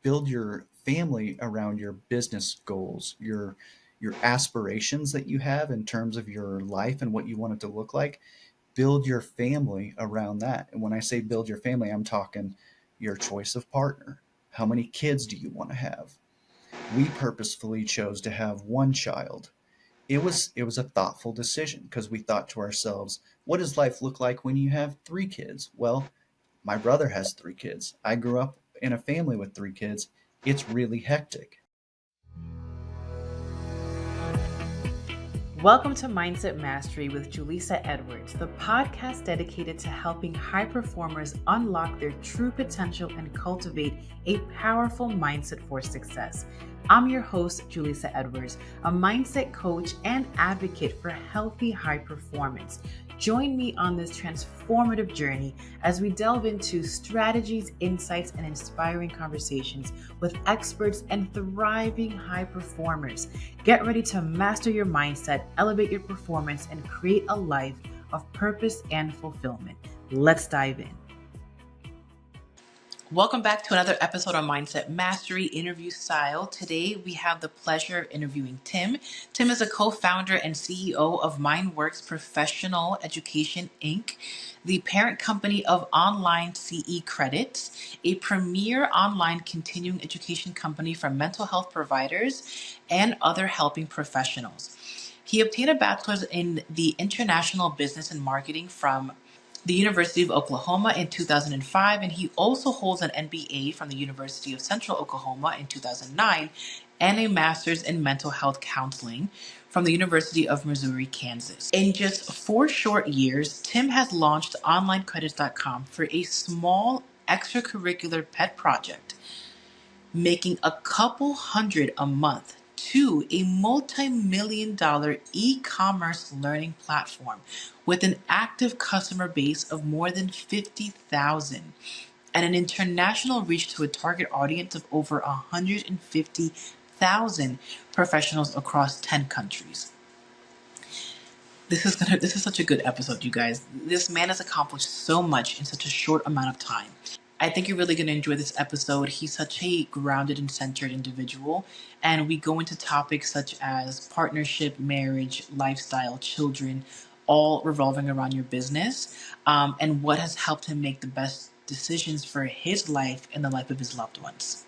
build your family around your business goals, your aspirations that you have in terms of your life and what you want it to look like. Build your family around that. And when I say build your family, I'm talking your choice of partner. How many kids do you want to have? We purposefully chose to have one child. It was a thoughtful decision because we thought to ourselves, what does life look like when you have three kids? Well, my brother has three kids. I grew up in a family with three kids. It's really hectic. Welcome to Mindset Mastery with Julissa Edwards, the podcast dedicated to helping high performers unlock their true potential and cultivate a powerful mindset for success. I'm your host, Julissa Edwards, a mindset coach and advocate for healthy high performance. Join me on this transformative journey as we delve into strategies, insights, and inspiring conversations with experts and thriving high performers. Get ready to master your mindset, elevate your performance, and create a life of purpose and fulfillment. Let's dive in. Welcome back to another episode on Mindset Mastery Interview Style. Today, we have the pleasure of interviewing Tim. Tim is a co-founder and CEO of MindWorks Professional Education, Inc., the parent company of Online CE Credits, a premier online continuing education company for mental health providers and other helping professionals. He obtained a bachelor's in the International Business and Marketing from the University of Oklahoma in 2005, and he also holds an MBA from the University of Central Oklahoma in 2009 and a master's in mental health counseling from the University of Missouri, Kansas. In just 4 short years, Tim has launched onlinecredits.com for a small extracurricular pet project, making a couple hundred a month, to a multi-million-dollar e-commerce learning platform with an active customer base of more than 50,000 and an international reach to a target audience of over 150,000 professionals across 10 countries. This is such a good episode, you guys. This man has accomplished so much in such a short amount of time. I think you're really going to enjoy this episode. He's such a grounded and centered individual, and we go into topics such as partnership, marriage, lifestyle, children, all revolving around your business, and what has helped him make the best decisions for his life and the life of his loved ones.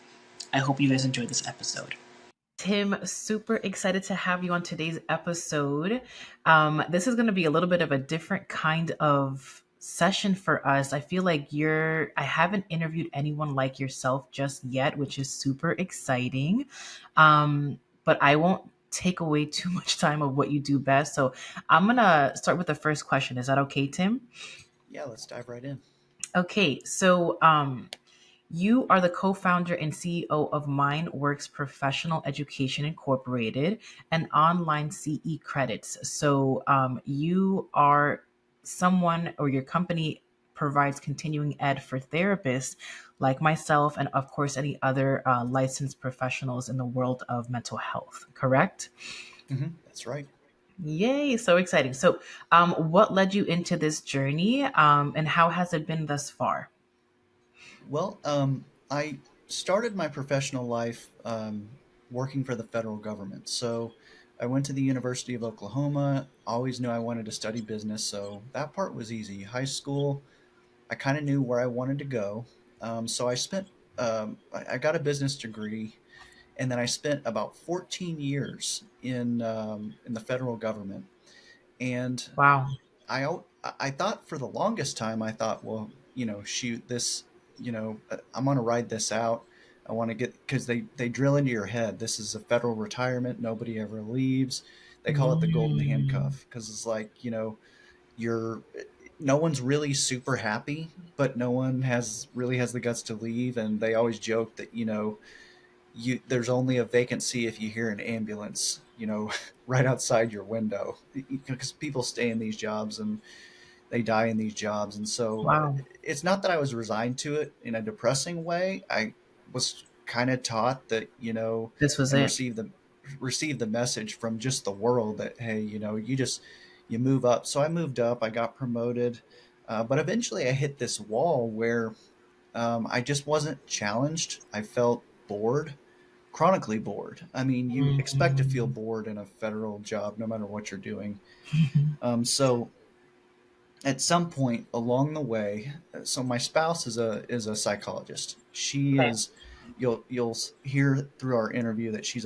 I hope you guys enjoyed this episode. Tim, super excited to have you on today's episode. This is going to be a little bit of a different kind of session for us. I feel like I haven't interviewed anyone like yourself just yet, which is super exciting. But I won't take away too much time of what you do best. So I'm going to start with the first question. Is that okay, Tim? Yeah, let's dive right in. Okay. So, you are the co-founder and CEO of MindWorks Professional Education Incorporated and Online CE Credits. So you are someone, or your company provides continuing ed for therapists like myself and, of course, any other licensed professionals in the world of mental health, correct? That's right. Yay, so exciting. So what led you into this journey, and how has it been thus far? Well, I started my professional life working for the federal government. So I went to the University of Oklahoma. Always knew I wanted to study business, so that part was easy. High school, I kind of knew where I wanted to go. So I spent, I got a business degree, and then I spent about 14 years in the federal government. And Wow. I thought for the longest time, I thought, well, shoot, this, I'm going to ride this out. I want to get, because they drill into your head. This is a federal retirement. Nobody ever leaves. They call it the golden Mm. handcuff because it's like, you're, no one's really super happy, but no one really has the guts to leave. And they always joke that, there's only a vacancy if you hear an ambulance, right outside your window, because people stay in these jobs and they die in these jobs. And so Wow. it's not that I was resigned to it in a depressing way. I was kind of taught that, This was and it. received the message from just the world that, hey, you move up. So I moved up, I got promoted. But eventually I hit this wall where I just wasn't challenged. I felt bored, chronically bored. I mean, you expect to feel Mhm. bored in a federal job no matter what you're doing. So at some point along the way, so my spouse is a psychologist. She Okay. is, you'll hear through our interview that she's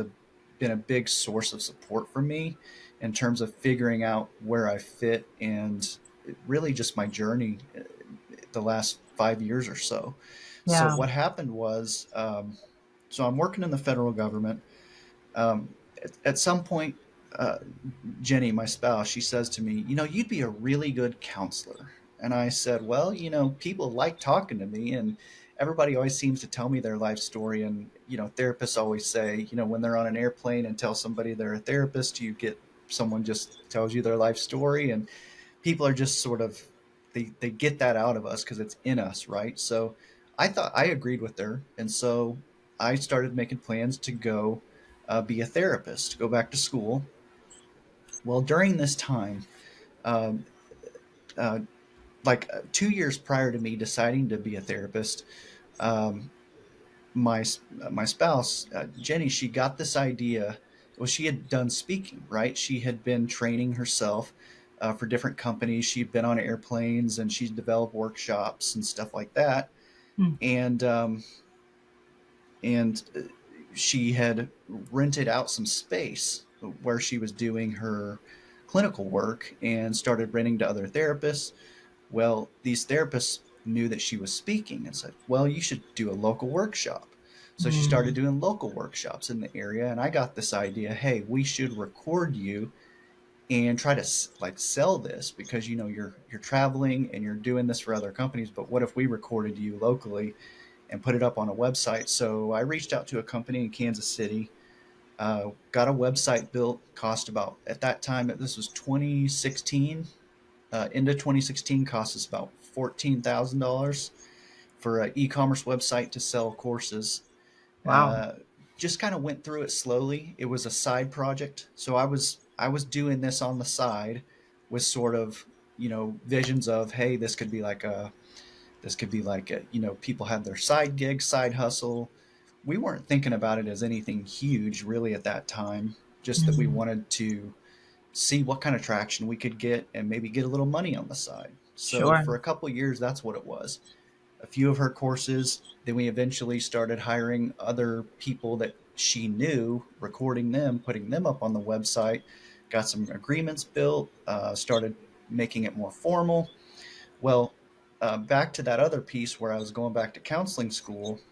been a big source of support for me in terms of figuring out where I fit, and really just my journey the last 5 years or so. So Yeah. what happened was, so I'm working in the federal government. At some point, uh, Jenny, my spouse, she says to me, you'd be a really good counselor. And I said, well, people like talking to me, and everybody always seems to tell me their life story. And, therapists always say, when they're on an airplane and tell somebody they're a therapist, you get someone just tells you their life story. And people are just sort of, they get that out of us because it's in us, right? So I thought I agreed with her. And so I started making plans to go be a therapist, go back to school. Well, during this time, um, uh, 2 years prior to me deciding to be a therapist, um, my my spouse Jenny, she got this idea. Well, she had done speaking, right? She had been training herself for different companies. She'd been on airplanes and she'd developed workshops and stuff like that. Mm. And she had rented out some space where she was doing her clinical work and started renting to other therapists. Well, these therapists knew that she was speaking and said, well, you should do a local workshop. So she started Mm. doing local workshops in the area. And I got this idea, hey, we should record you and try to like sell this because you're traveling and you're doing this for other companies, but what if we recorded you locally and put it up on a website? So I reached out to a company in Kansas City, got a website built, cost about, at that time, this was 2016, into 2016, cost us about $14,000 for an e-commerce website to sell courses. Wow. Uh, just kind of went through it slowly. It was a side project, so I was doing this on the side with sort of visions of, hey, this could be like a people have their side gig, side hustle. We weren't thinking about it as anything huge really at that time, just that we Mm. wanted to see what kind of traction we could get and maybe get a little money on the side. So Sure. for a couple of years, that's what it was. A few of her courses. Then we eventually started hiring other people that she knew, recording them, putting them up on the website, got some agreements built, started making it more formal. Well, back to that other piece where I was going back to counseling school,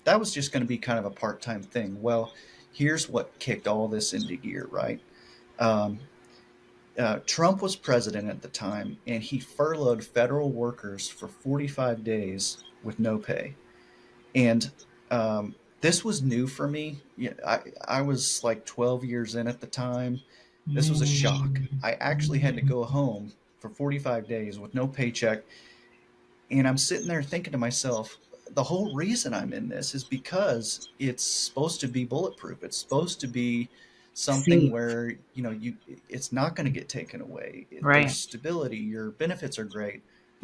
that was just going to be kind of a part time thing. Well, here's what kicked all this into gear, right? Um, Trump was president at the time, and he furloughed federal workers for 45 days with no pay. And this was new for me. Yeah, I was like 12 years in at the time. This was a shock. Mm. I actually had to Mm. go home for 45 days with no paycheck. And I'm sitting there thinking to myself, the whole reason I'm in this is because it's supposed to be bulletproof. It's supposed to be something See. where, it's not going to get taken away. There's Right. stability. Your benefits are great.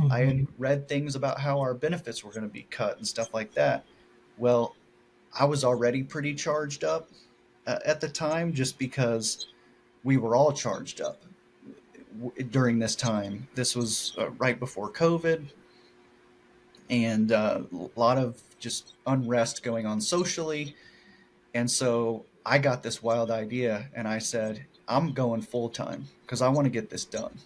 I had Hmm. read things about how our benefits were going to be cut and stuff like that. Well, I was already pretty charged up at the time just because we were all charged up during this time. This was right before COVID, and a lot of just unrest going on socially. And so I got this wild idea and I said, I'm going full time because I want to get this done.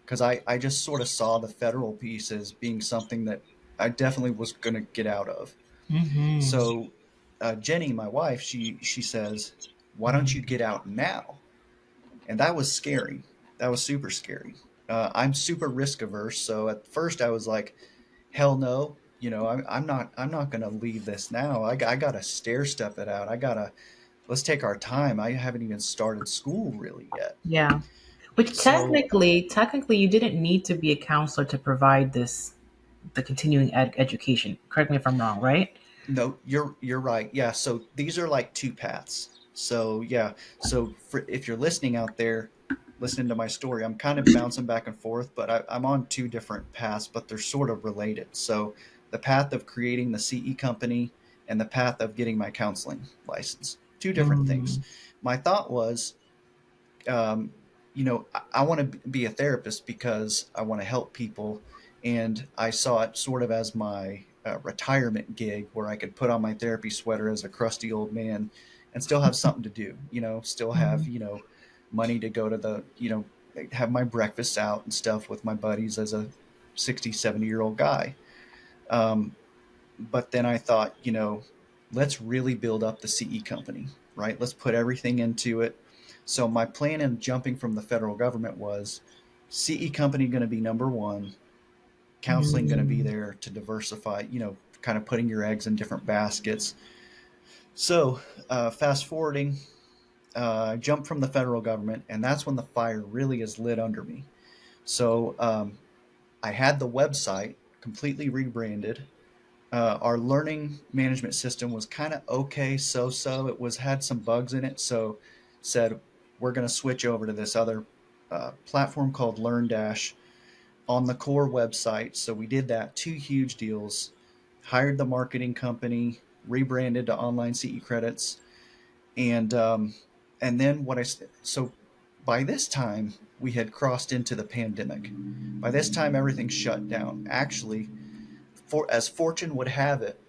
Because I just sort of saw the federal piece as being something that I definitely was going to get out of. Hmm. So Jenny, my wife, she says, why don't you get out now? And that was scary. That was super scary. I'm super risk averse. So at first I was like, hell no, I'm not going to leave this now. I got to stair step it out. Let's take our time. I haven't even started school really yet. Yeah. Which So technically, you didn't need to be a counselor to provide the continuing education. Correct me if I'm wrong, right? no, you're right. Yeah. So these are like two paths. So yeah. So if you're listening out there, listening to my story, I'm kind of bouncing back and forth, but I'm on two different paths, but they're sort of related. So the path of creating the CE company and the path of getting my counseling license. Two different things. Mm. My thought was, um, I want to be a therapist because I want to help people. And I saw it sort of as my retirement gig where I could put on my therapy sweater as a crusty old man and still have something to do, still have, Mm. money to go to have my breakfast out and stuff with my buddies as a 60, 70-year-old guy. Um, but then I thought, let's really build up the CE company, right? Let's put everything into it. So my plan in jumping from the federal government was CE company going to be number one, counseling going to be Mm. there to diversify, kind of putting your eggs in different baskets. So fast forwarding, I jumped from the federal government, and that's when the fire really is lit under me. So I had the website completely rebranded. Our learning management system was kind of okay, so it was had some bugs in it. So said we're going to switch over to this other platform called LearnDash on the core website. So we did that. Two huge deals. Hired the marketing company, rebranded to Online CE Credits, and then so by this time we had crossed into the pandemic. By this time everything shut down. Actually, for as fortune would have it,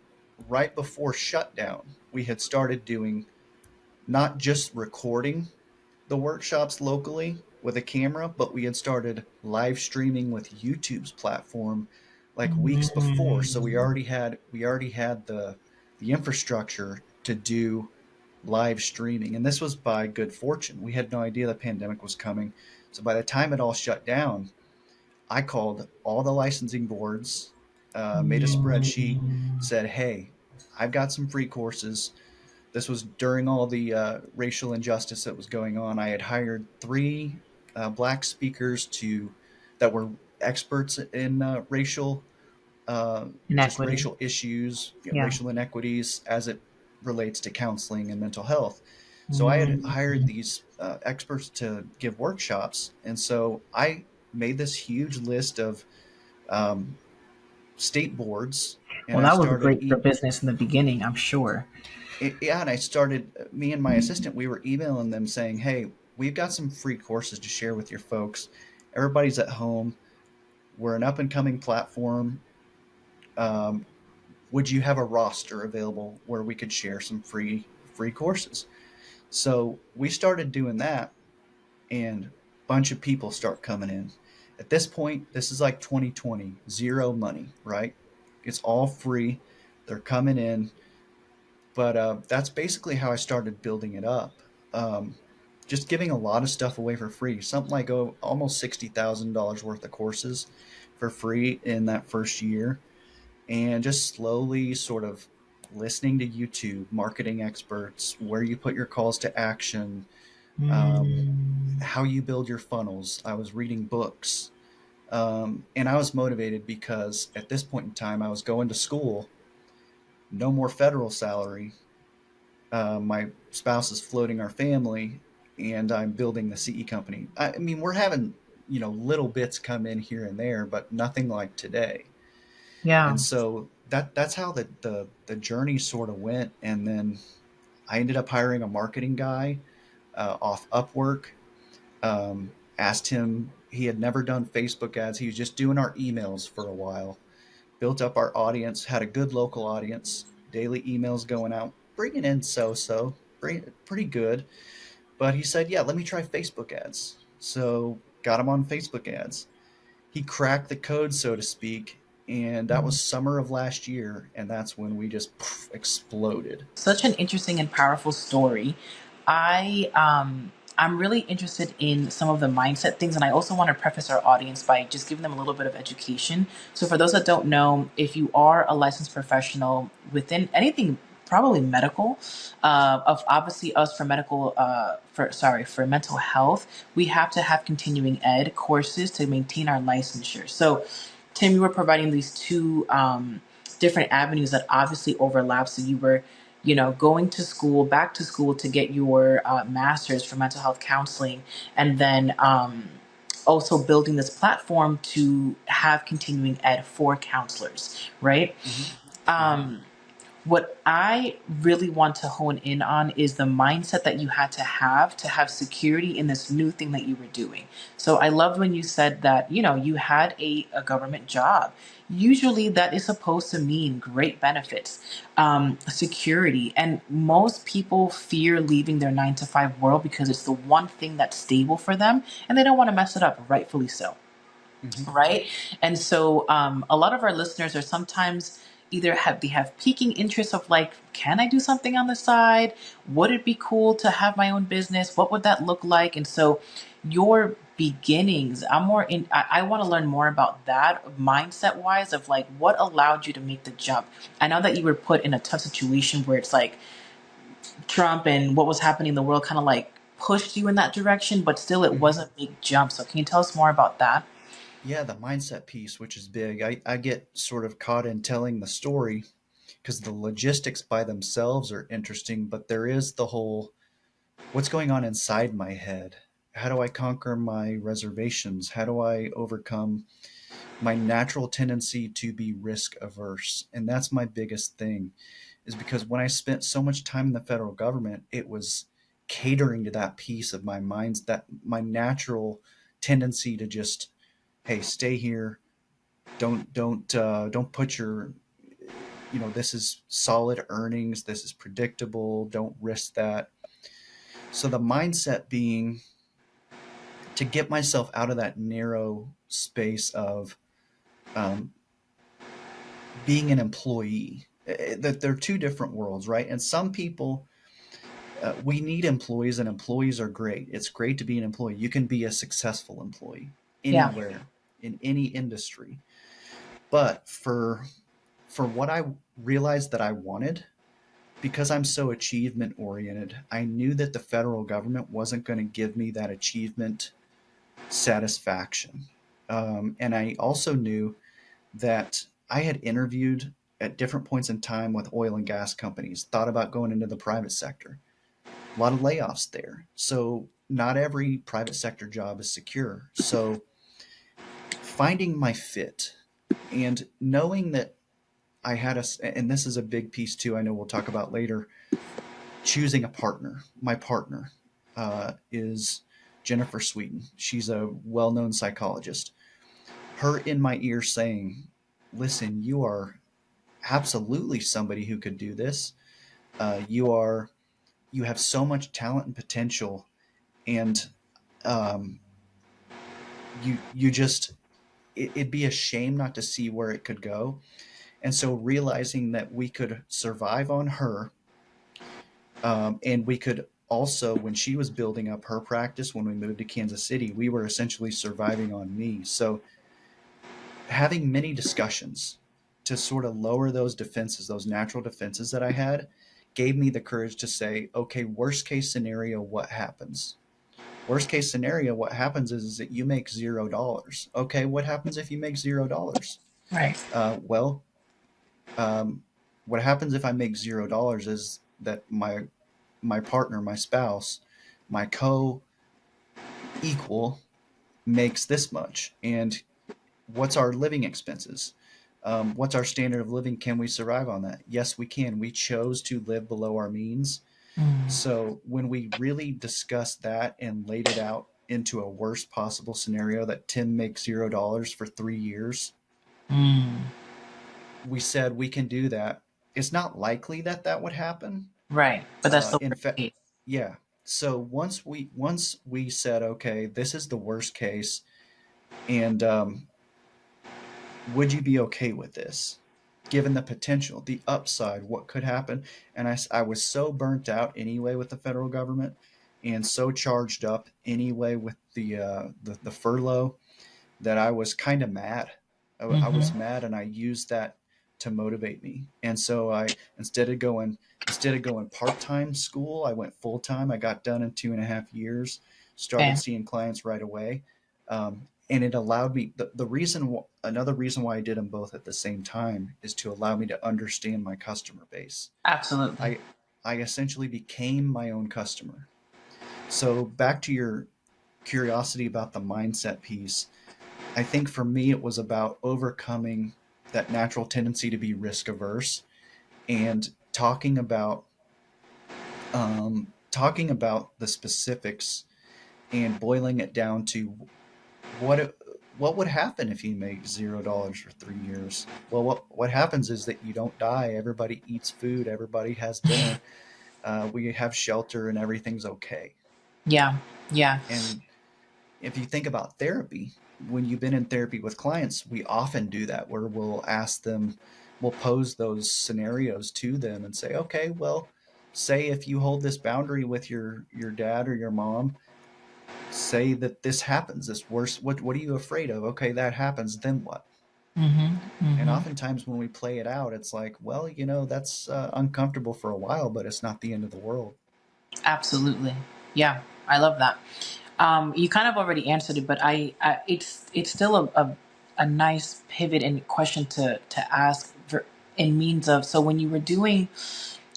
right before shutdown, we had started doing not just recording the workshops locally with a camera, but we had started live streaming with YouTube's platform like weeks before. So Mm. we already had the infrastructure to do live streaming. And this was by good fortune. We had no idea the pandemic was coming. So by the time it all shut down, I called all the licensing boards, made a spreadsheet, Mm. said, "Hey, I've got some free courses." This was during all the racial injustice that was going on. I had hired three black speakers that were experts in just Inequity. racial issues, Yeah. racial inequities as it relates to counseling and mental health. So I had hired Mm. these experts to give workshops, and so I made this huge list of um, state boards, and Well, I that was started great for business in the beginning, I'm sure. yeah, and I started me and my assistant. We were emailing them saying, "Hey, we've got some free courses to share with your folks. Everybody's at home. We're an up and coming platform. Um, would you have a roster available where we could share some free courses?" So we started doing that, and a bunch of people start coming in. At this point, this is like 2020, zero money, right? It's all free. They're coming in, but that's basically how I started building it up. Um, just giving a lot of stuff away for free, something like almost $60,000 worth of courses for free in that first year, and just slowly sort of listening to YouTube, marketing experts, where you put your calls to action, um, Mm. how you build your funnels. I was reading books, and I was motivated because at this point in time, I was going to school, no more federal salary. My spouse is floating our family, and I'm building the CE company. I mean, we're having little bits come in here and there, but nothing like today. Yeah. And so that's how the journey sort of went. And then I ended up hiring a marketing guy off Upwork. Asked him, he had never done Facebook ads. He was just doing our emails for a while. Built up our audience, had a good local audience, daily emails going out, bringing in pretty good. But he said, "Yeah, let me try Facebook ads." So got him on Facebook ads. He cracked the code, so to speak, and that was summer of last year, and that's when we just exploded. Such an interesting and powerful story. I'm really interested in some of the mindset things, and I also want to preface our audience by just giving them a little bit of education. So, for those that don't know, if you are a licensed professional within anything, probably medical, of obviously us for medical, for mental health, we have to have continuing ed courses to maintain our licensure. So, Tim, you were providing these two different avenues that obviously overlap. So you were going to school, back to school to get your master's for mental health counseling, and then also building this platform to have continuing ed for counselors, right? Hmm. Hmm. Um, What I really want to hone in on is the mindset that you had to have security in this new thing that you were doing. So I loved when you said that, you know, you had a government job. Usually that is supposed to mean great benefits, security. And most people fear leaving their 9 to 5 world because it's the one thing that's stable for them and they don't want to mess it up, rightfully so. Hmm. Right. And so a lot of our listeners are sometimes either have peaking interest of like, can I do something on the side? Would it be cool to have my own business? What would that look like? And so your beginnings, I want to learn more about that mindset wise of like what allowed you to make the jump. I know that you were put in a tough situation where it's like Trump and what was happening in the world kind of like pushed you in that direction, but still it was Hmm. a big jump. So can you tell us more about that? Yeah, the mindset piece, which is big. I get sort of caught in telling the story because the logistics by themselves are interesting, but there is the whole what's going on inside my head. How do I conquer my reservations? How do I overcome my natural tendency to be risk averse? And that's my biggest thing, is because when I spent so much time in the federal government, it was catering to that piece of my mind's that my natural tendency to just, hey, stay here. Don't put your, this is solid earnings. This is predictable. Don't risk that. So the mindset being to get myself out of that narrow space of um, being an employee. That they're two different worlds, right? And some people, we need employees, and employees are great. It's great to be an employee. You can be a successful employee Yeah. anywhere in any industry. But for what I realized that I wanted, because I'm so achievement oriented, I knew that the federal government wasn't going to give me that achievement satisfaction. And I also knew that I had interviewed at different points in time with oil and gas companies, thought about going into the private sector. A lot of layoffs there. So not every private sector job is secure. So finding my fit and knowing that I had and this is a big piece too, I know we'll talk about later, choosing a partner. My partner is Jennifer Sweeten. She's a well known psychologist. Her in my ear saying, listen, you are absolutely somebody who could do this. You are, you have so much talent and potential, and um, you just, it'd be a shame not to see where it could go. And so realizing that we could survive on her, and we could also, when she was building up her practice, when we moved to Kansas City, we were essentially surviving on me. So having many discussions to sort of lower those defenses, those natural defenses that I had, gave me the courage to say, okay, worst case scenario, what happens? Worst case scenario, what happens is that you make $0. Okay, what happens if you make $0? Right. Well, um, what happens if I make $0 is that my partner, my spouse, my co equal makes this much, and what's our living expenses? What's our standard of living? Can we survive on that? Yes, we can. We chose to live below our means. Mm, So when we really discussed that and laid it out into a worst possible scenario that Tim makes $0 for 3 years, mm, we said we can do that. It's not likely that that would happen. right. But that's the In worst fact, case. yeah. So once we said, okay, this is the worst case, and would you be okay with this? Given the potential, the upside, what could happen? And I was so burnt out anyway with the federal government, and so charged up anyway with the furlough, that I was kind of mad. I was Mm-hmm. mad, and I used that to motivate me. And so I instead of going part time school, I went full time. I got done in 2.5 years. Started Okay. seeing clients right away, and it allowed me. The reason another reason why I did them both at the same time is to allow me to understand my customer base. Absolutely. I essentially became my own customer. So back to your curiosity about the mindset piece, I think for me, it was about overcoming that natural tendency to be risk averse and talking about the specifics and boiling it down to what it, what would happen if you make $0 for 3 years. Well, what happens is that you don't die. Everybody eats food. Everybody has dinner. We have shelter, and everything's okay. Yeah. Yeah. And if you think about therapy, when you've been in therapy with clients, we often do that where we'll ask them, we'll pose those scenarios to them and say, okay, well, say if you hold this boundary with your dad or your mom, say that this happens, this worst, what are you afraid of? Okay, that happens, then what? Mm-hmm. And Mm-hmm. oftentimes when we play it out, it's like, well, that's uncomfortable for a while, but it's not the end of the world. Absolutely. Yeah. I love that. You kind of already answered it, but it's still a nice pivot and question to ask for, in means of, so when you were doing,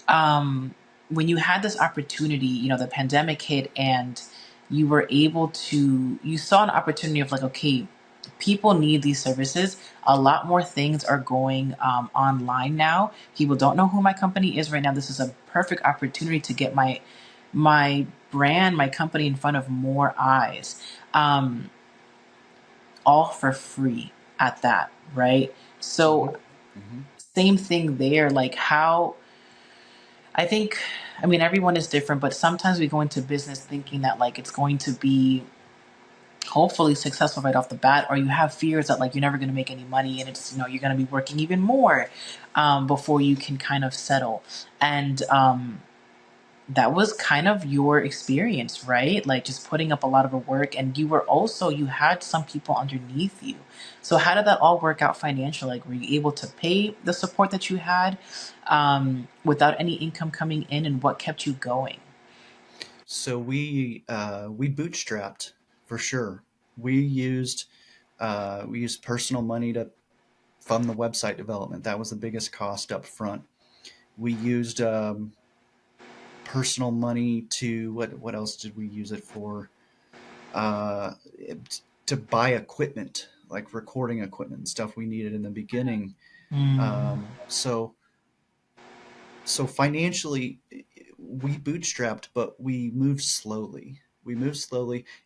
um, when you had this opportunity, the pandemic hit, and you were able to, you saw an opportunity of like, okay, people need these services. A lot more things are going online now. People don't know who my company is right now. This is a perfect opportunity to get my brand, my company in front of more eyes, um, all for free at that, right? Hmm. So, Hmm. same thing there. Like, how I think, I mean, everyone is different, but sometimes we go into business thinking that like it's going to be hopefully successful right off the bat, or you have fears that like you're never going to make any money, and it's, you're going to be working even more before you can kind of settle. And that was kind of your experience, right? Like just putting up a lot of work, and you were also, you had some people underneath you. So how did that all work out financially? Like, were you able to pay the support that you had without any income coming in, and what kept you going? So we bootstrapped for sure. We used personal money to fund the website development. That was the biggest cost up front. We used personal money to what else did we use it for? To buy equipment, like recording equipment and stuff we needed in the beginning. Mm, So financially, we bootstrapped, but we moved slowly.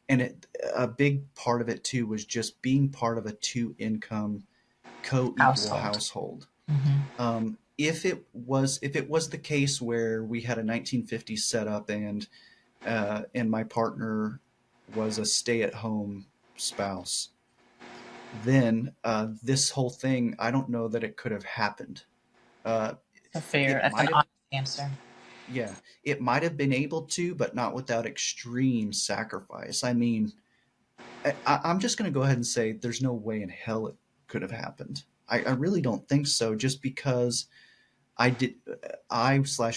And a big part of it too was just being part of a two-income co-equal household. household. Hmm. If it was the case where we had a 1950s setup and my partner was a stay-at-home spouse, then this whole thing, I don't know that it could have happened. Uh, it That's an might have, honest answer. yeah, it might have been able to, but not without extreme sacrifice. I mean, I'm just going to go ahead and say there's no way in hell it could have happened. I really don't think so, just because I did,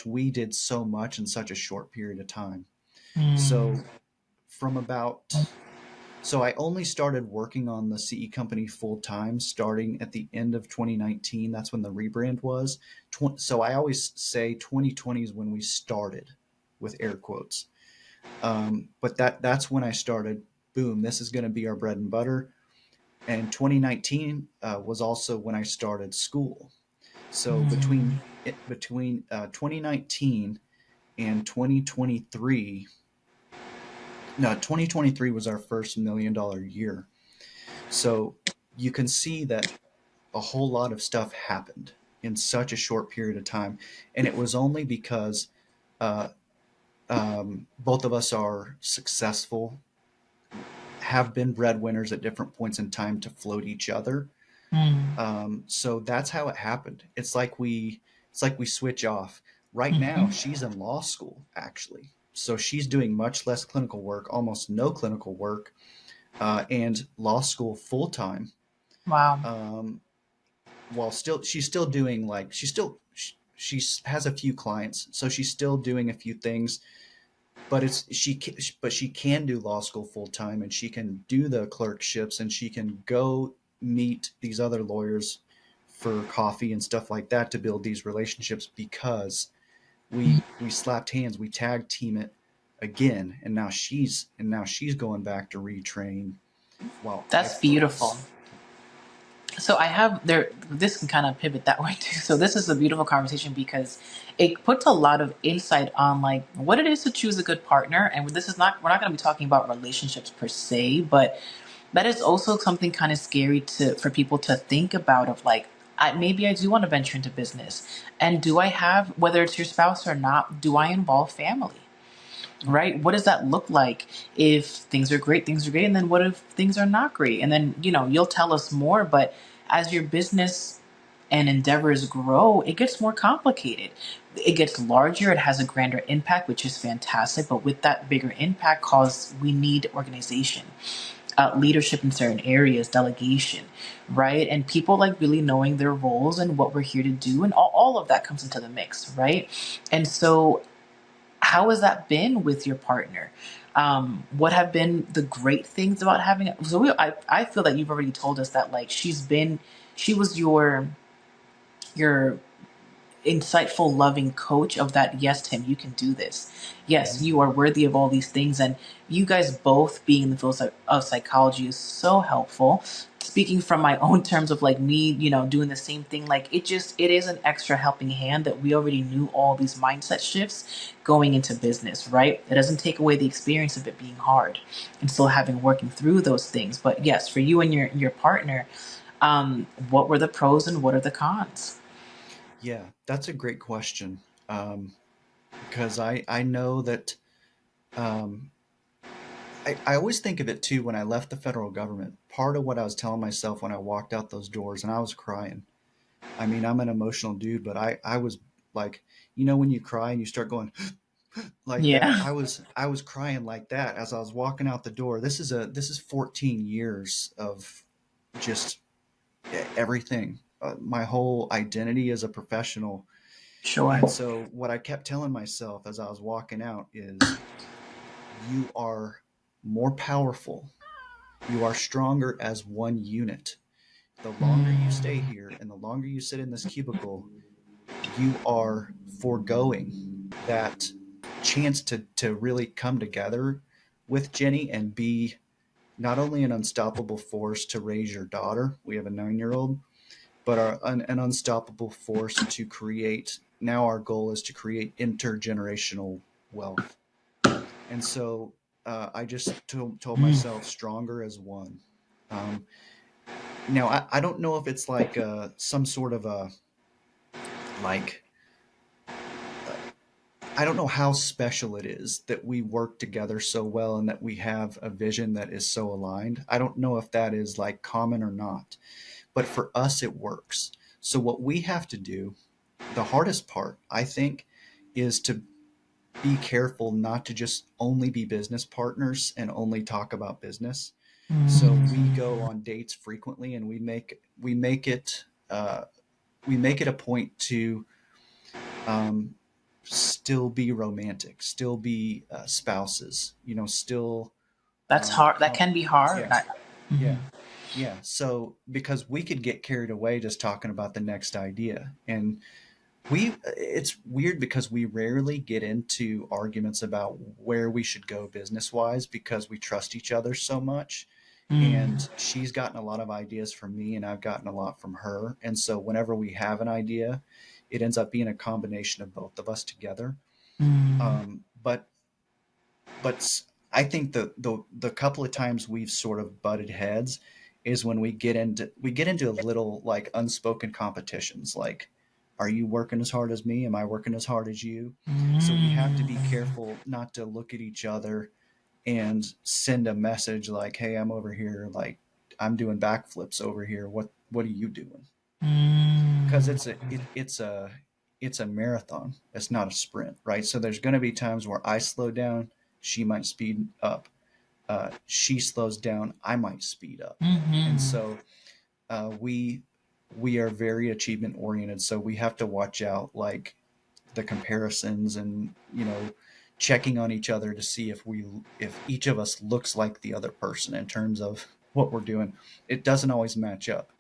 we did so much in such a short period of time. Mm, So from about So I only started working on the CE company full time starting at the end of 2019. That's when the rebrand was. So I always say 2020 is when we started, with air quotes. But that's when I started. Boom, this is going to be our bread and butter. And 2019 was also when I started school. So mm. between 2019 and 2023, no, 2023 was our first $1 million year. So you can see that a whole lot of stuff happened in such a short period of time. And it was only because uh, both of us are successful, have been breadwinners at different points in time to float each other. Mm. So that's how it happened. It's like we switch off. Right now, Mhm. she's in law school, actually. So she's doing much less clinical work, almost no clinical work, and law school full time. Wow. Um, while still she's still doing like she has a few clients, so she's still doing a few things, but she can do law school full time, and she can do the clerkships, and she can go meet these other lawyers for coffee and stuff like that to build these relationships, because we slapped hands, we tag team it again, and now she's going back to retrain while I That's beautiful. focus. So I have there. This can kind of pivot that way too. So this is a beautiful conversation because it puts a lot of insight on like what it is to choose a good partner. And this is not, we're not going to be talking about relationships per se, but that is also something kind of scary to for people to think about. Of like, maybe I do want to venture into business, and do I have, whether it's your spouse or not, do I involve family? Right? What does that look like? If things are great, and then what if things are not great? And then, you'll tell us more, but as your business and endeavors grow, it gets more complicated. It gets larger, it has a grander impact, which is fantastic. But with that bigger impact, cause we need organization, leadership in certain areas, delegation, right? And people like really knowing their roles and what we're here to do, and all of that comes into the mix, right? And so how has that been with your partner? What have been the great things about having it? So I feel that you've already told us that like she was your insightful, loving coach of that. Yes, Tim, you can do this. Yes, Mhm. you are worthy of all these things. And you guys both being in the field of psychology is so helpful. Speaking from my own terms of like me, doing the same thing, like it is an extra helping hand that we already knew all these mindset shifts going into business, right? It doesn't take away the experience of it being hard and still having working through those things. But yes, for you and your partner, what were the pros and what are the cons? Yeah, that's a great question. Because I know that um, I always think of it too when I left the federal government. Part of what I was telling myself when I walked out those doors, and I was crying. I mean, I'm an emotional dude, but I was like, when you cry and you start going like that, Yeah. I was crying like that as I was walking out the door. This is 14 years of just everything. My whole identity as a professional. Sure. And so what I kept telling myself as I was walking out is you are more powerful. You are stronger as one unit. The longer you stay Mm, here and the longer you sit in this cubicle, you are foregoing that chance to really come together with Jenny and be not only an unstoppable force to raise your daughter, we have a 9-year-old, but an unstoppable force to create. Now, our goal is to create intergenerational wealth. And so I just told mm. myself stronger as one. Um, Now, I don't know if it's like some sort of a, like, uh, I don't know how special it is that we work together so well and that we have a vision that is so aligned. I don't know if that is like common or not, but for us, it works. So, what we have to do, the hardest part, I think, is to be careful not to just only be business partners and only talk about business. So we go Mm. on dates frequently, and we make it a point to um, still be romantic, still be spouses, still That's hard. That come. can be hard. Yeah, Mhm. yeah, yeah. So because we could get carried away just talking about the next idea, and it's weird because we rarely get into arguments about where we should go business wise because we trust each other so much. Mm. And she's gotten a lot of ideas from me, and I've gotten a lot from her. And so whenever we have an idea, it ends up being a combination of both of us together. Mm. But I think the couple of times we've sort of butted heads is when we get into a little like unspoken competitions, like, are you working as hard as me? Am I working as hard as you? So we have to be Mm. careful not to look at each other and send a message like, hey, I'm over here, like, I'm doing backflips over here, what are you doing? Because Mm. it's a marathon, it's not a sprint, right? So there's going to be times where I slow down, she might speed up. She slows down, I might speed up. And Mhm. so we are very achievement oriented, so we have to watch out, like, the comparisons, and checking on each other to see if each of us looks like the other person in terms of what we're doing. It doesn't always match up.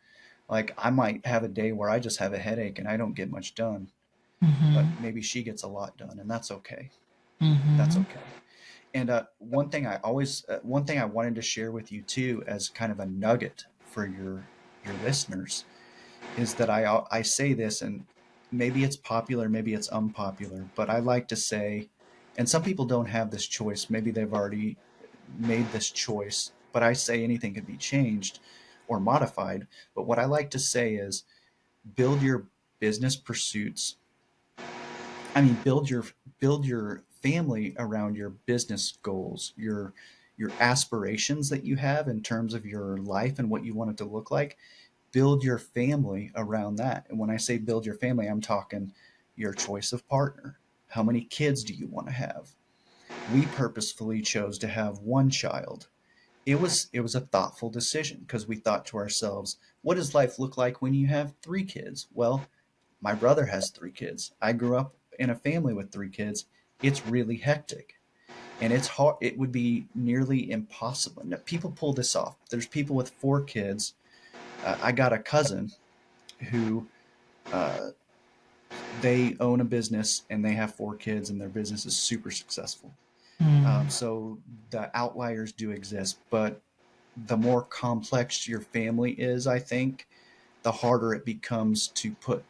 Like, I might have a day where I just have a headache and I don't get much done, but Mhm. maybe she gets a lot done, and that's okay. That's Mhm. okay. And one thing I wanted to share with you too, as kind of a nugget for your your listeners is that I say this, and maybe it's popular, maybe it's unpopular, but I like to say, and some people don't have this choice. Maybe they've already made this choice, but I say anything can be changed or modified. But what I like to say is build your business pursuits. I mean, build your family around your business goals, your aspirations that you have in terms of your life and what you want it to look like. Build your family around that. And when I say build your family, I'm talking your choice of partner. How many kids do you want to have? We purposefully chose to have one child. It was a thoughtful decision because we thought to ourselves, what does life look like when you have three kids? Well, my brother has three kids. I grew up in a family with three kids. It's really hectic, and it's hard. It would be nearly impossible. Now, people pull this off. There's people with four kids. I got a cousin who uh, they own a business and they have four kids, and their business is super successful. Mm, So the outliers do exist, but the more complex your family is, I think, the harder it becomes to put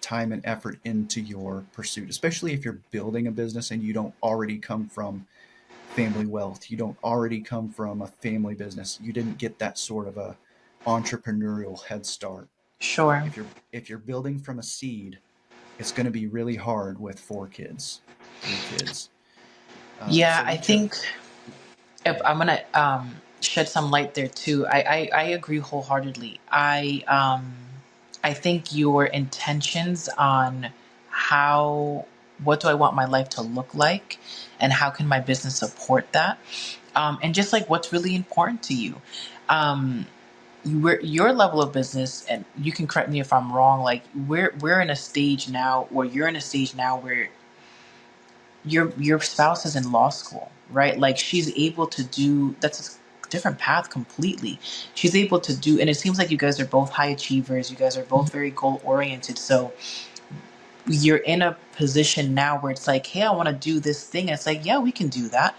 time and effort into your pursuit, especially if you're building a business and you don't already come from family wealth. You don't already come from a family business. You didn't get that sort of a entrepreneurial head start. sure. If you're building from a seed, it's going to be really hard with four kids, three kids. Yeah, So I we think chose. if Yeah. I'm gonna shed some light there too, I agree wholeheartedly. I think your intentions on how what do I want my life to look like, and how can my business support that, and just like what's really important to you. Um, your level of business, and you can correct me if I'm wrong. Like we're in a stage now, or you're in a stage now where your spouse is in law school, right? Like she's able to do that's a different path completely. She's able to do, and it seems like you guys are both high achievers. You guys are both very goal oriented. So you're in a position now where it's like, hey, I want to do this thing. And it's like, yeah, we can do that.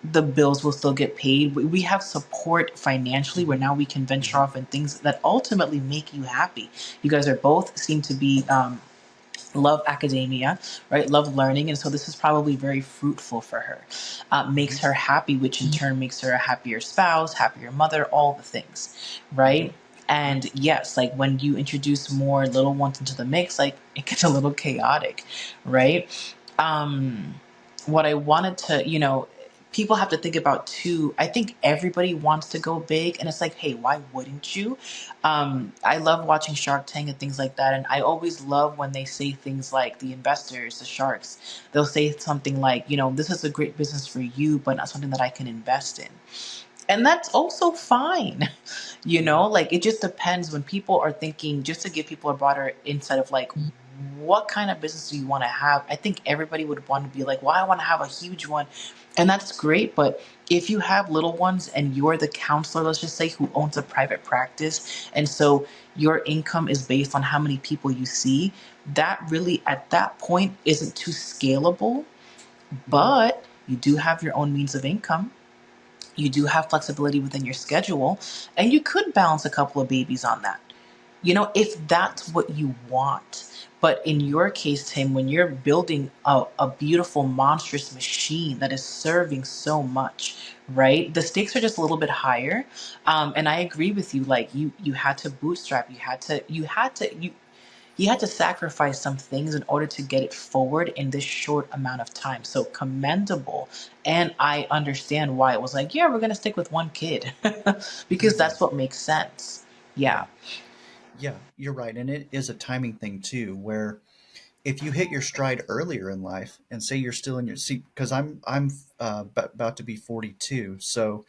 The bills will still get paid. We have support financially where Hmm. now we can venture Hmm. off in things that ultimately make you happy. You guys are both seem to be love academia, right? Love learning. And so this is probably very fruitful for her. Makes Hmm. her happy, which in turn makes her a happier spouse, happier mother, all the things, Hmm. right? And yes, like when you introduce more little ones into the mix, like it gets a little chaotic, right? Um, what I wanted to, people have to think about too. I think everybody wants to go big, and it's like, hey, why wouldn't you? I love watching Shark Tank and things like that. And I always love when they say things like the investors, the sharks, they'll say something like, this is a great business for you, but not something that I can invest in. And that's also fine. Hmm. Like it just depends when people are thinking, just to give people a broader insight of like, what kind of business do you want to have? I think everybody would want to be like, well, I want to have a huge one. And that's great. But if you have little ones and you're the counselor, let's just say, who owns a private practice, and so your income is based on how many people you see, that really at that point isn't too scalable. Hmm. But you do have your own means of income, you do have flexibility within your schedule, and you could balance a couple of babies on that, if that's Yes. what you want. But in your case, Tim, when you're building a beautiful, monstrous machine that is serving so much, right? The stakes are just a little bit higher. And I agree with you. Like you had to bootstrap. You had to sacrifice some things in order to get it forward in this short amount of time. So commendable. And I understand why it was like, yeah, we're going to stick with one kid because Hmm. that's what makes sense. Yeah, Yeah. Yeah, you're right. And it is a timing thing too, where if you hit your stride earlier in life and say you're still in your seat, because I'm about to be 42, so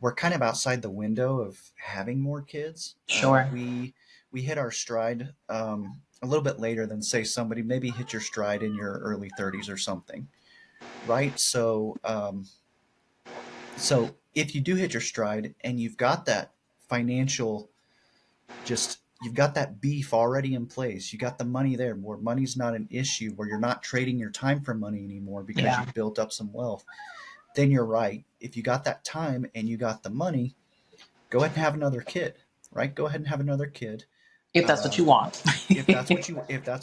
we're kind of outside the window of having more kids. sure. We hit our stride a little bit later than say somebody maybe hit your stride in your early 30s or something, right? So if you do hit your stride and you've got that financial, just you've got that beef already in place, you got the money there where money's not an issue, where you're not trading your time for money anymore because Yeah. you've built up some wealth, then you're right. If you got that time and you got the money, go ahead and have another kid. right? Go ahead and have another kid. If that's what you Uh, want. if that's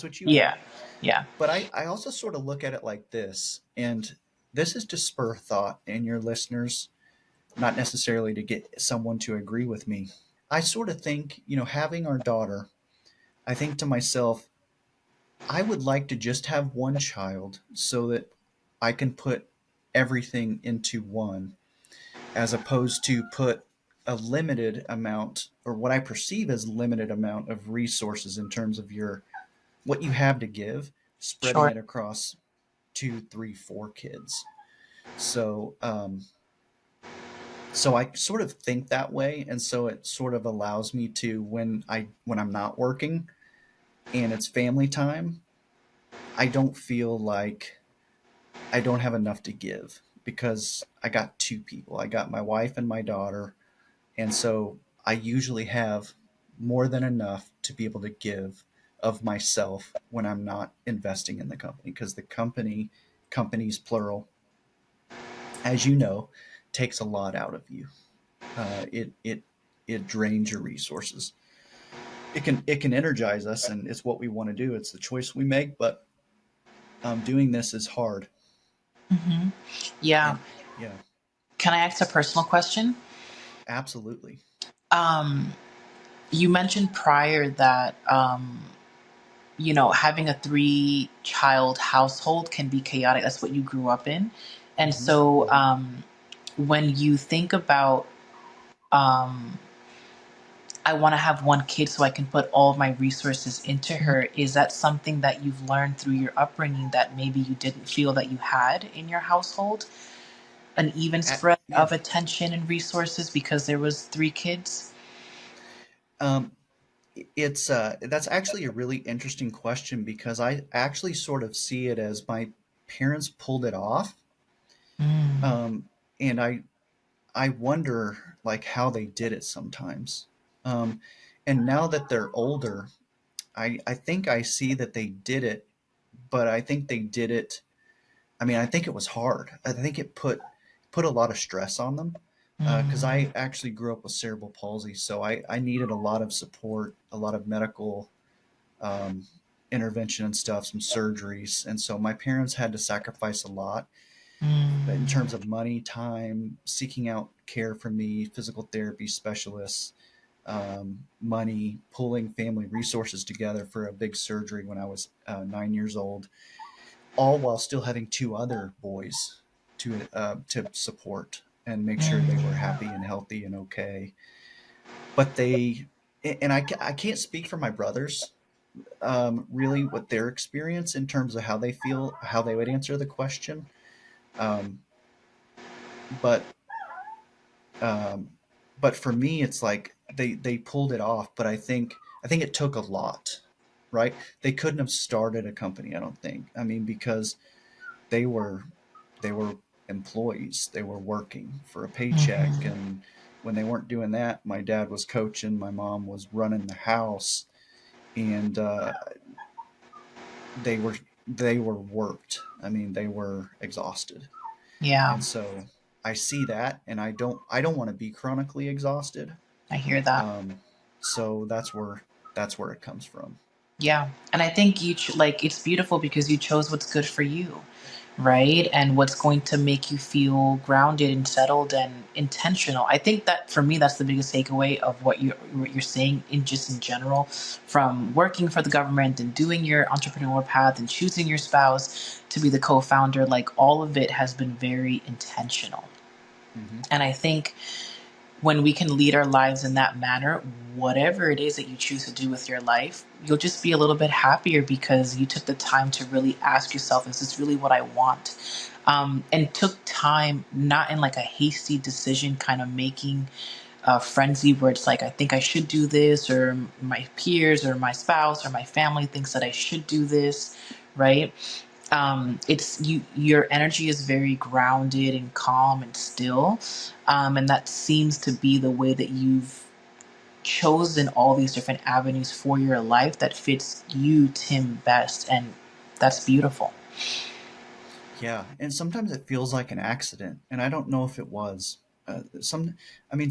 what you Yeah. want. Yeah. But I also sort of look at it like this, and this is to spur thought in your listeners, not necessarily to get someone to agree with me. I sort of think, having our daughter, I think to myself, I would like to just have one child so that I can put everything into one, as opposed to put a limited amount, or what I perceive as limited amount of resources in terms of your what you have to give, spreading Sure. it across two, three, four kids. So I sort of think that way, and so it sort of allows me to, when I'm not working and it's family time, I don't feel like I don't have enough to give because I got two people. I got my wife and my daughter, and so I usually have more than enough to be able to give of myself when I'm not investing in the company, because the companies plural, as you know, takes a lot out of you. It drains your resources. It can energize us, and it's what we want to do. It's the choice we make, but doing this is hard. Hmm. Yeah. And yeah, Can I ask a personal question? absolutely. Um, you mentioned prior that having a three-child household can be chaotic. That's what you grew up in, and Hmm. so Hmm. when you think about um, I want to have one kid so I can put all of my resources into her. Is that something that you've learned through your upbringing that maybe you didn't feel that you had in your household? An even spread Yeah. of attention and resources because there was three kids? Um, it's That's actually a really interesting question, because I actually sort of see it as my parents pulled it off, Mm, um, and I wonder like how they did it sometimes. Um, and now that they're older, I think I see that they did it, but I think they did it. I mean, I think it was hard. I think it put a lot of stress on them, because mm, I actually grew up with cerebral palsy, so I needed a lot of support, a lot of medical um, intervention and stuff, some surgeries, and so my parents had to sacrifice a lot in terms mm, of money, time, seeking out care for me, physical therapy specialists, money, pulling family resources together for a big surgery when I was 9 years old, all while still having two other boys to support and make sure they were mm. happy and healthy and okay. But I can't speak for my brothers, really, what their experience in terms of how they feel, how they would answer the question. Um, but um, but for me, it's like they pulled it off. But I think it took a lot, right? They couldn't have started a company, I don't think. I mean, because they were they were employees. They were working for a paycheck, Mhm. and when they weren't doing that, my dad was coaching, my mom was running the house, and they were they were worked. I mean, they were exhausted, Yeah, and so I see that, and I don't want to be chronically exhausted. I hear that. Um, so that's where it comes from. Yeah. And I think like it's beautiful because you chose what's good for you, right? And what's going to make you feel grounded and settled and intentional. I think that for me that's the biggest takeaway of what you're saying in general, from working for the government and doing your entrepreneurial path and choosing your spouse to be the co-founder, like all of it has been very intentional. Hmm. And I think when we can lead our lives in that manner, whatever it is that you choose to do with your life, you'll just be a little bit happier because you took the time to really ask yourself, is this really what I want? And took time, not in like a hasty decision kind of making frenzy where it's like, I think I should do this, or my peers, or my spouse, or my family thinks that I should do this, right? It's your energy is very grounded and calm and still, and that seems to be the way that you've chosen all these different avenues for your life that fits you, Tim, best, and that's beautiful. Yeah, and sometimes it feels like an accident, and I don't know if it was. I mean,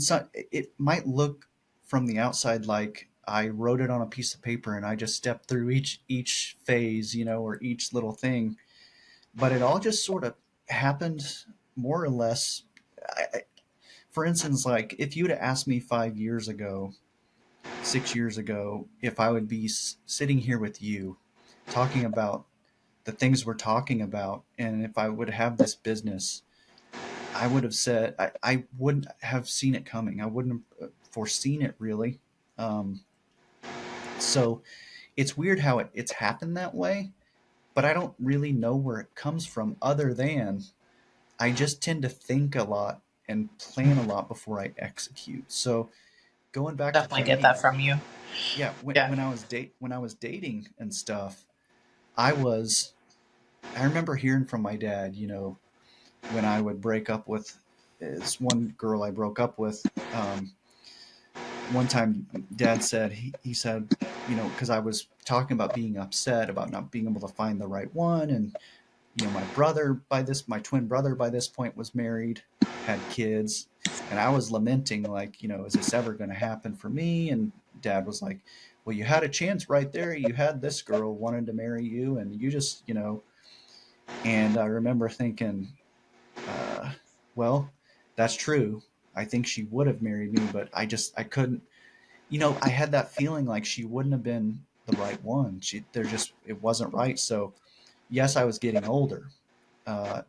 it might look from the outside like I wrote it on a piece of paper and I just stepped through each phase, or each little thing, but it all just sort of happened more or less. For instance, like if you'd have asked me 5 years ago, 6 years ago, if I would be sitting here with you talking about the things we're talking about, and if I would have this business, I would have said I wouldn't have seen it coming. I wouldn't have foreseen it really. Um, so it's weird how it's happened that way, but I don't really know where it comes from other than I just tend to think a lot and plan a lot before I execute. So going back to Definitely get that dating, from you. yeah, Yeah. when I was dating and stuff, I was I remember hearing from my dad, when I would break up with this one girl I broke up with. One time, Dad said he said, because I was talking about being upset about not being able to find the right one, and my twin brother by this point was married, had kids, and I was lamenting like, is this ever going to happen for me? And Dad was like, well, you had a chance right there. You had this girl wanted to marry you, and you just, and I remember thinking, uh, well, that's true. I think she would have married me, but I couldn't, I had that feeling like she wouldn't have been the right one. It wasn't right. So yes, I was getting older,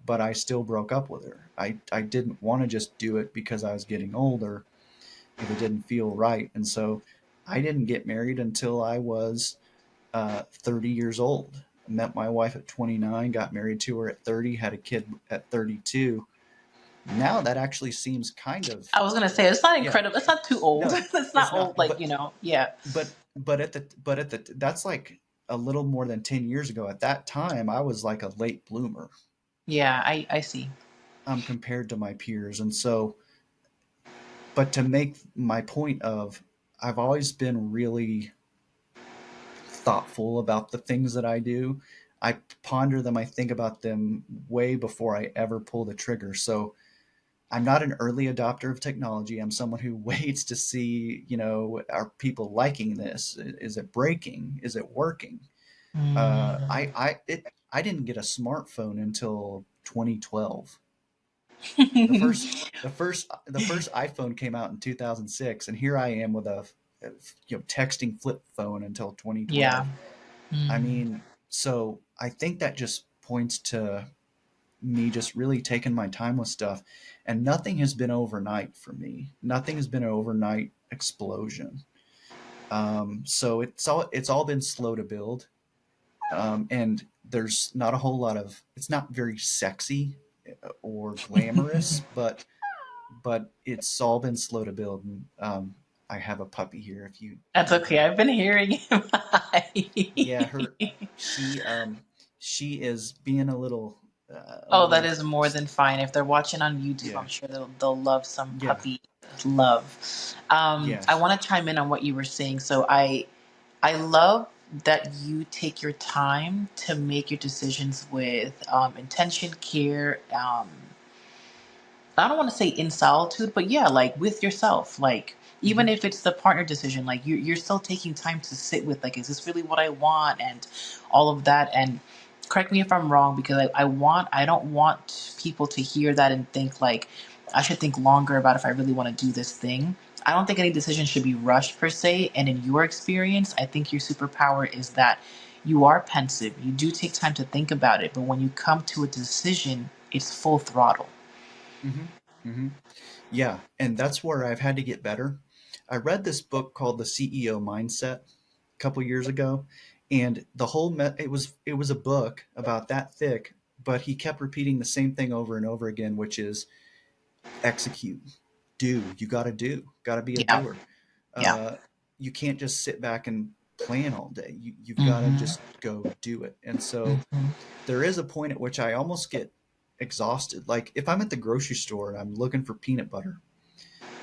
but I still broke up with her. I didn't want to just do it because I was getting older if it didn't feel right. And so I didn't get married until I was 30 years old. I met my wife at 29, got married to her at 30, had a kid at 32. Now that actually seems kind of, I was gonna say it's not yeah, incredible. It's not too old. no, It's not it's old, not. like yeah, But that's like a little more than 10 years ago. At that time, I was like a late bloomer, yeah. I see. compared to my peers. And so, but to make my point of, I've always been really thoughtful about the things that I do. I ponder them, I think about them way before I ever pull the trigger. So I'm not an early adopter of technology. I'm someone who waits to see, are people liking this? Is it breaking? Is it working? I didn't get a smartphone until 2012. The first the first iPhone came out in 2006, and here I am with a texting flip phone until Yeah. 2012. I Mm. mean, so I think that just points to me just really taking my time with stuff, and nothing has been overnight for me. Nothing has been an overnight explosion. So it's all been slow to build, and there's not a whole lot of. It's not very sexy or glamorous, but it's all been slow to build. And I have a puppy here. If That's you okay. I've been hearing him. yeah, she she is being a Oh, that little is more than fine. If they're watching on YouTube, yeah, I'm sure they'll love some yeah, puppy love. I yes. want to chime in on what you were saying. So I love that you take your time to make your decisions with intention, care. I don't want to say in solitude, but yeah, like with yourself. Like even Hmm. if it's the partner decision, like you're still taking time to sit with, like, is this really what I want, and all of that. And correct me if I'm wrong, because I don't want people to hear that and think like I should think longer about if I really want to do this thing. I don't think any decision should be rushed per se. And in your experience, I think your superpower is that you are pensive. You do take time to think about it, but when you come to a decision, it's full throttle. Hmm. Hmm. Yeah, and that's where I've had to get better. I read this book called The CEO Mindset a couple years ago, and it was a book about that thick, but he kept repeating the same thing over and over again, which is execute, do. You got to be a Yeah. doer. Yeah. Uh, you can't just sit back and plan all day. You've got to Hmm. just go do it. And so Hmm. there is a point at which I almost get exhausted. Like if I'm at the grocery store and I'm looking for peanut butter,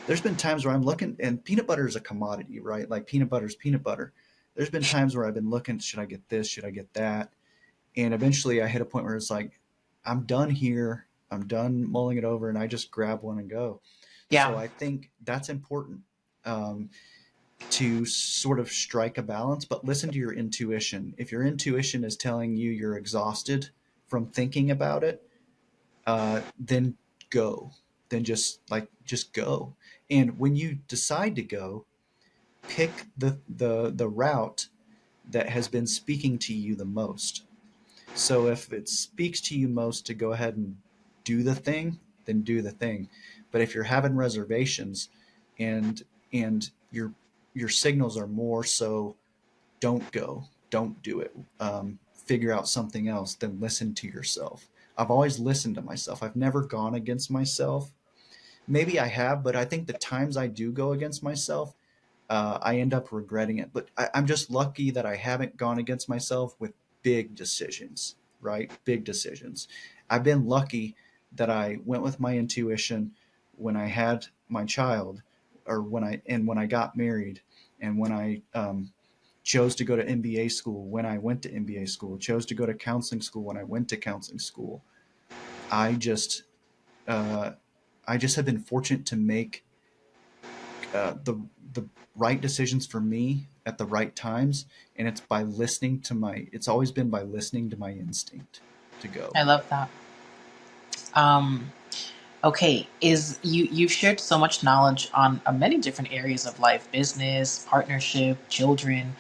there's been times where I'm looking, and peanut butter is a commodity, right? Like peanut butter is peanut butter. There's been times where I've been looking, should I get this? Should I get that? And eventually I hit a point where it's like, I'm done here. I'm done mulling it over, and I just grab one and go. So Yeah. I think that's important. Um, to sort of strike a balance, but listen to your intuition. If your intuition is telling you you're exhausted from thinking about it, then go. Then just go. And when you decide to go, pick the route that has been speaking to you the most. So if it speaks to you most to go ahead and do the thing, then do the thing. But if you're having reservations and your signals are more so don't go, don't do it, figure out something else, then listen to yourself. I've always listened to myself. I've never gone against myself. Maybe I have, but I think the times I do go against myself, I end up regretting it. But I'm just lucky that I haven't gone against myself with big decisions, right? Big decisions. I've been lucky that I went with my intuition when I had my child, or when I got married, and when I chose to go to MBA school when I went to MBA school, chose to go to counseling school when I went to counseling school. I just uh, I just have been fortunate to make the right decisions for me at the right times, and it's by listening to my. It's always been by listening to my instinct to go. I love that. Um, okay, is you've shared so much knowledge on many different areas of life, business, partnership, children.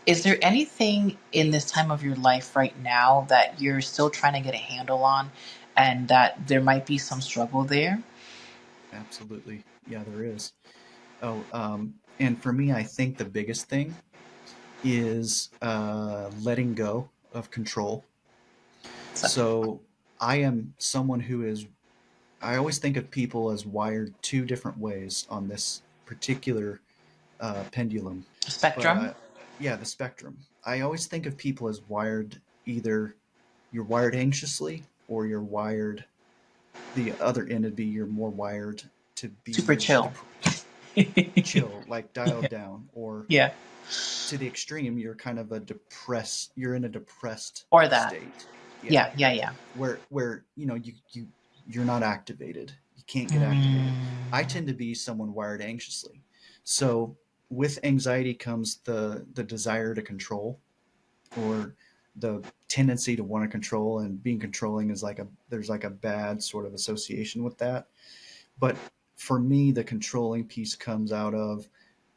Is there anything in this time of your life right now that you're still trying to get a handle on, and that there might be some struggle there? Absolutely, yeah, there is. Oh, and for me, I think the biggest thing is letting go of control. So, So I am someone who is. I always think of people as wired two different ways on this particular pendulum. But spectrum. yeah, the spectrum. I always think of people as wired, either you're wired anxiously or you're wired, the other end would be you're more wired to Super be chill. chill, like dialed down, or Yeah. to the extreme, you're in a depressed Or that. state. Yeah, Yeah, yeah, yeah. where you're not activated. You can't get activated. I Mm. tend to be someone wired anxiously. So with anxiety comes the desire to control, or the tendency to want to control, and being controlling is like a there's like a bad sort of association with that. But for me, the controlling piece comes out of,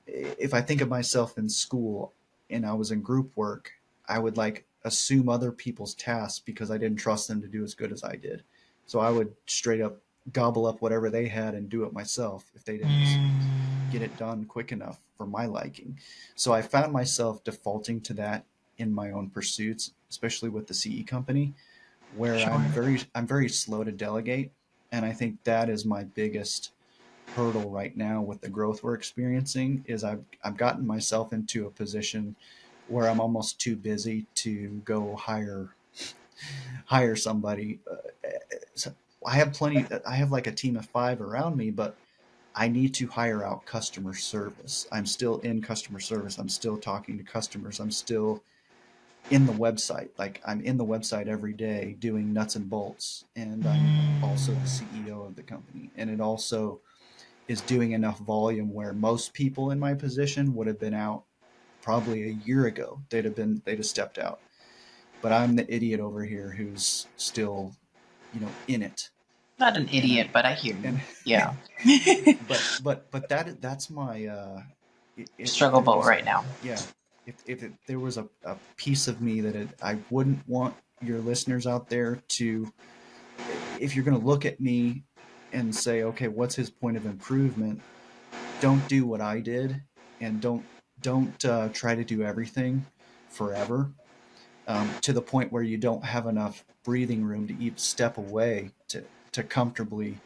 if I think of myself in school and I was in group work, I would like assume other people's tasks because I didn't trust them to do as good as I did. So I would straight up gobble up whatever they had and do it myself if they didn't get Mm. it done quick enough for my liking. So I found myself defaulting to that in my own pursuits, especially with the CE company, where Sure. I'm very slow to delegate, and I think that is my biggest hurdle right now with the growth we're experiencing. Is I've gotten myself into a position where I'm almost too busy to go hire somebody. So I have plenty. I have like a team of 5 around me, but I need to hire out customer service. I'm still in customer service. I'm still talking to customers. I'm still in the website. Like I'm in the website every day doing nuts and bolts. And I'm also the Mm. CEO of the company. And it also is doing enough volume where most people in my position would have been out probably a year ago. They'd have stepped out. But I'm the idiot over here who's still, in it. Not an And idiot, but I hear you. and Yeah. but that's my if Struggle there boat was right now. yeah, there was a piece of me that I wouldn't want your listeners out there to, if you're going to look at me and say, okay, what's his point of improvement, don't do what I did, and don't try to do everything forever, to the point where you don't have enough breathing room to even step away to comfortably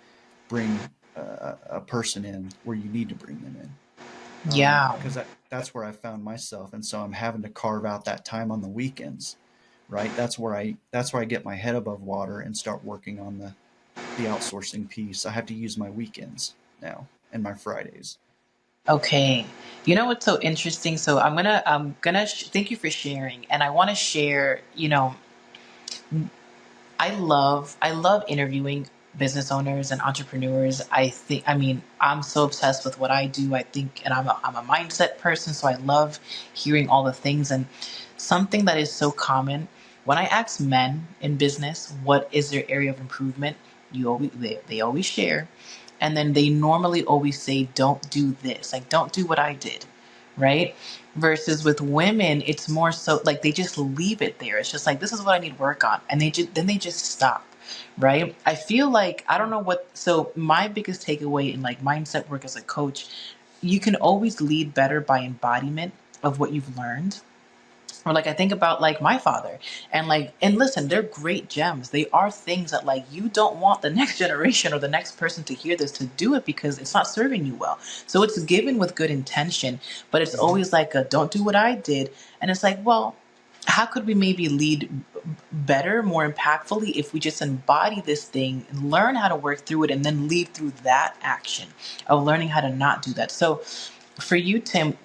bring a person in where you need to bring them in, Yeah. because that's where I found myself, and so I'm having to carve out that time on the weekends, right? That's where I get my head above water and start working on the outsourcing piece. I have to use my weekends now and my Fridays. Okay. You know what's so interesting? So thank you for sharing, and I want to share. I love interviewing business owners and entrepreneurs. I mean, I'm so obsessed with what I do. I think, and I'm a mindset person, so I love hearing all the things. And something that is so common when I ask men in business, what is their area of improvement? They always share. And then they normally always say, don't do this, like, don't do what I did. Right. Versus with women, it's more so like they just leave it there. It's just like, this is what I need work on. And then they just stop, right? I feel like I don't know what. So my biggest takeaway in like mindset work as a coach, you can always lead better by embodiment of what you've learned. Or like I think about like my father and listen, they're great gems. They are things that like you don't want the next generation or the next person to hear this to do it because it's not serving you well. So it's given with good intention, but it's Hmm. always like a don't do what I did. And it's like, well, how could we maybe lead better, more impactfully if we just embody this thing and learn how to work through it and then lead through that action of learning how to not do that. So for you, Tim,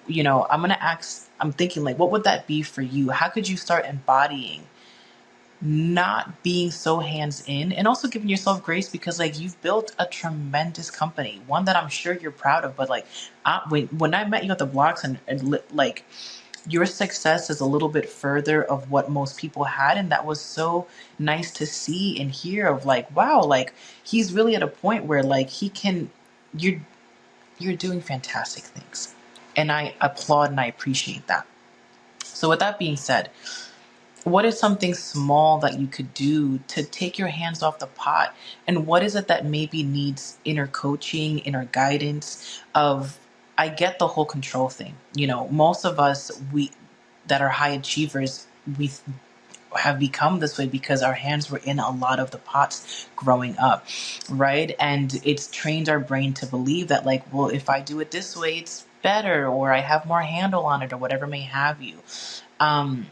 I'm thinking like, what would that be for you? How could you start embodying not being so hands in and also giving yourself grace because like you've built a tremendous company, one that I'm sure you're proud of. But like, when I met you at the blocks like your success is a little bit further of what most people had, and that was so nice to see and hear of like, wow, like he's really at a point where like he can you're you're doing fantastic things, and I applaud and I appreciate that. So with that being said, what is something small that you could do to take your hands off the pot, and what is it that maybe needs inner coaching, inner guidance of, I get the whole control thing. Most of us, we that are high achievers, we have become this way because our hands were in a lot of the pots growing up, right? And it's trained our brain to believe that, like, well, if I do it this way, it's better, or I have more handle on it, or whatever may have you. Um,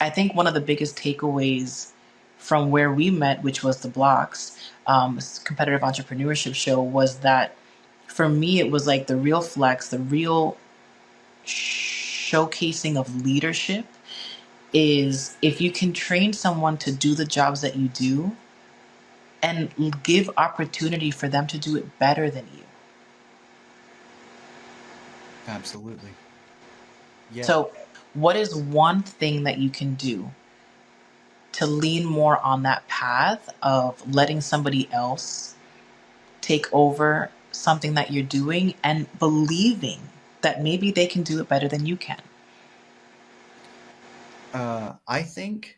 I think one of the biggest takeaways from where we met, which was the Blocks competitive entrepreneurship show, was that for me, it was like the real flex, the real showcasing of leadership is if you can train someone to do the jobs that you do and give opportunity for them to do it better than you. Absolutely. Yeah. So, what is one thing that you can do to lean more on that path of letting somebody else take over something that you're doing and believing that maybe they can do it better than you can? I think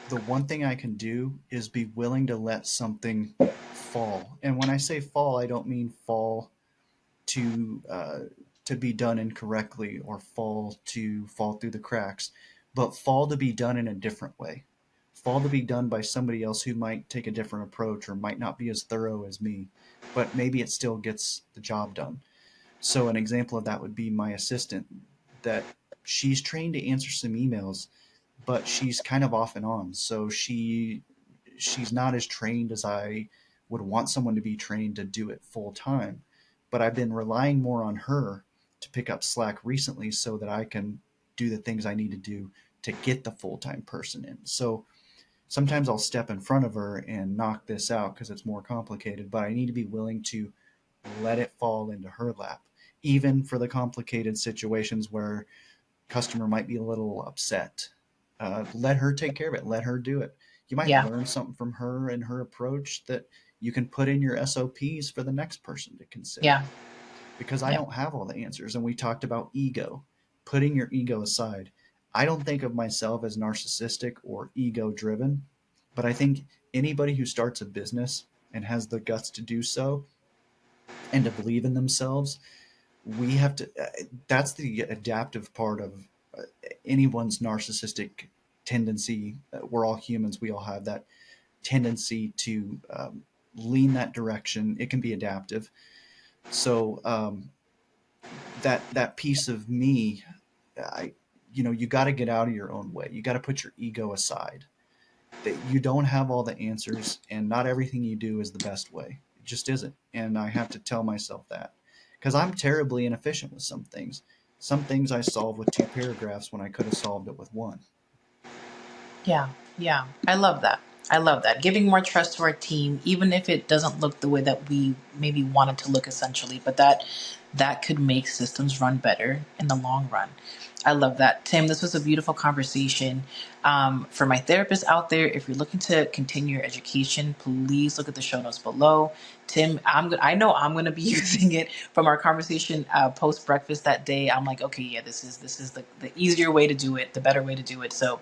the one thing I can do is be willing to let something fall. And when I say fall, I don't mean fall to uh, to be done incorrectly or fall to fall through the cracks, but fall to be done in a different way. Fall to be done by somebody else who might take a different approach or might not be as thorough as me, but maybe it still gets the job done. So an example of that would be my assistant that she's trained to answer some emails, but she's kind of off and on. So she's not as trained as I would want someone to be trained to do it full time. But I've been relying more on her to pick up slack recently so that I can do the things I need to do to get the full time person in. So sometimes I'll step in front of her and knock this out because it's more complicated, but I need to be willing to let it fall into her lap, even for the complicated situations where customer might be a little upset. Let her take care of it. Let her do it. You might Yeah, learn something from her and her approach that you can put in your SOPs for the next person to consider. yeah, Because I yeah, don't have all the answers. And we talked about ego, putting your ego aside. I don't think of myself as narcissistic or ego driven, but I think anybody who starts a business and has the guts to do so and to believe in themselves, we have to that's the adaptive part of anyone's narcissistic tendency. We're all humans, we all have that tendency to lean that direction. It can be adaptive. So that piece of me, I you got to get out of your own way. You got to put your ego aside. That you don't have all the answers, and not everything you do is the best way. It just isn't, and I have to tell myself that because I'm terribly inefficient with some things. Some things I solve with two paragraphs when I could have solved it with one. yeah, yeah. I love that. I love that. Giving more trust to our team, even if it doesn't look the way that we maybe want it to look essentially, but that could make systems run better in the long run. I love that. Tim, this was a beautiful conversation. For my therapists out there, if you're looking to continue your education, please look at the show notes below. Tim, I know I'm going to be using it from our conversation post breakfast that day. I'm like, okay, yeah, this is the easier way to do it, the better way to do it. So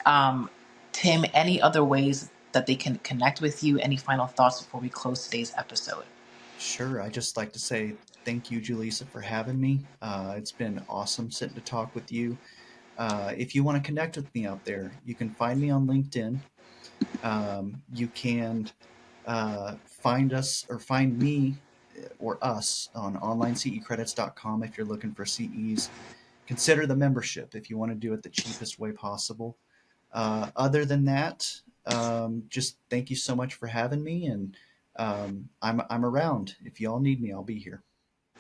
um, Tim, any other ways that they can connect with you? Any final thoughts before we close today's episode? Sure. I just like to say thank you, Julissa, for having me. It's been awesome sitting to talk with you. If you want to connect with me out there, you can find me on LinkedIn. You can find us or find me or us on onlinececredits.com if you're looking for CEs. Consider the membership if you want to do it the cheapest way possible. Other than that, just thank you so much for having me, and I'm around. If y'all need me, I'll be here.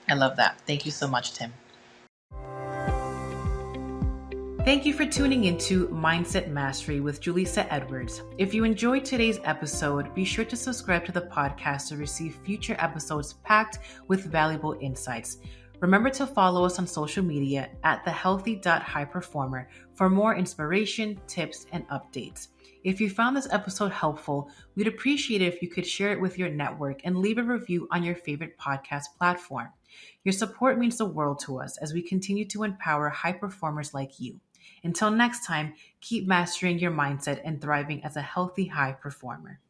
I love that. Thank you so much, Tim. Thank you for tuning into Mindset Mastery with Julissa Edwards. If you enjoyed today's episode, be sure to subscribe to the podcast to receive future episodes packed with valuable insights. Remember to follow us on social media at thehealthy.highperformer for more inspiration, tips, and updates. If you found this episode helpful, we'd appreciate it if you could share it with your network and leave a review on your favorite podcast platform. Your support means the world to us as we continue to empower high performers like you. Until next time, keep mastering your mindset and thriving as a healthy high performer.